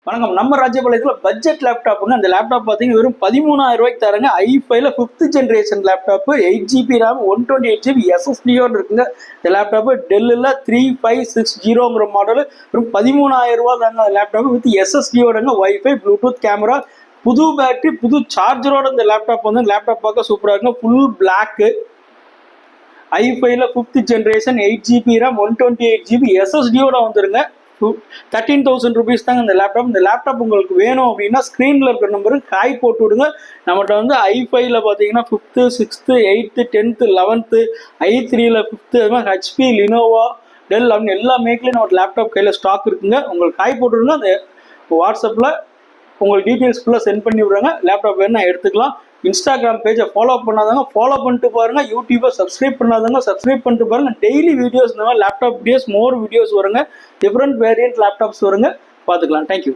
வணக்கம். நம்ம ராஜபாளையத்தில் பட்ஜெட் லேப்டாப்புங்க. அந்த லேப்டாப் பார்த்தீங்கன்னா வெறும் 13,000 ரூபாய்க்கு தராங்க. i5ல 5th generation laptop, 8GB RAM, 128GB SSDயோடு இருக்குங்க. இந்த லேப்டாப்பு டெல்லில் 3560ங்கிற மாடலு வெறும் 13,000 ரூபா தாங்க. லேப்டாப்பு வித் SSDயோடங்க, வைஃபை, ப்ளூடூத் கேமரா, புது பேட்டரி, புது சார்ஜரோட இந்த லேப்டாப் வந்து லேப்டாப் பார்க்க சூப்பராக இருக்குங்க. ஃபுல் பிளாக்கு, i5ல 5th generation, 8GB RAM, 128GB SSDயோட வந்துருங்க. 13,000 rupees தாங்க இந்த லேப்டாப். இந்த லேப்டாப் உங்களுக்கு வேணும் அப்படின்னா ஸ்க்ரீனில் இருக்கிற நம்பருக்கு காய் போட்டு விடுங்க. நம்மகிட்ட வந்து i5ல பார்த்தீங்கன்னா 5th, 6th, 8th, 10th, 11th, i3ல 5th, அது மாதிரி HP, லினோவா, டெல் அப்படின்னு எல்லா மேக்லேயும் நம்ம லேப்டாப் கையில் ஸ்டாக் இருக்குங்க. உங்களுக்கு காய் போட்டு விடுங்க. அந்த வாட்ஸ்அப்பில் உங்களுக்கு டீட்டெயில்ஸ் ஃபுல்லாக சென்ட் பண்ணி விடுறாங்க. லேப்டாப் வேணும்னா எடுத்துக்கலாம். இன்ஸ்டாகிராம் பேஜை ஃபாலோ பண்ணாதாங்க ஃபாலோ பண்ணிட்டு பாருங்க. யூடியூபை சப்ஸ்கிரைப் பண்ணாதாங்க சப்ஸ்கிரைப் பண்ணிட்டு பாருங்க. டெய்லி வீடியோஸ் இந்த மாதிரி லேப்டாப் வீடியோஸ், மோர் வீடியோஸ் வருங்க. டிஃப்ரெண்ட் வேரியன்ட் லேப்டாப்ஸ் வருங்க. பார்த்துக்கலாம். தேங்க்யூ.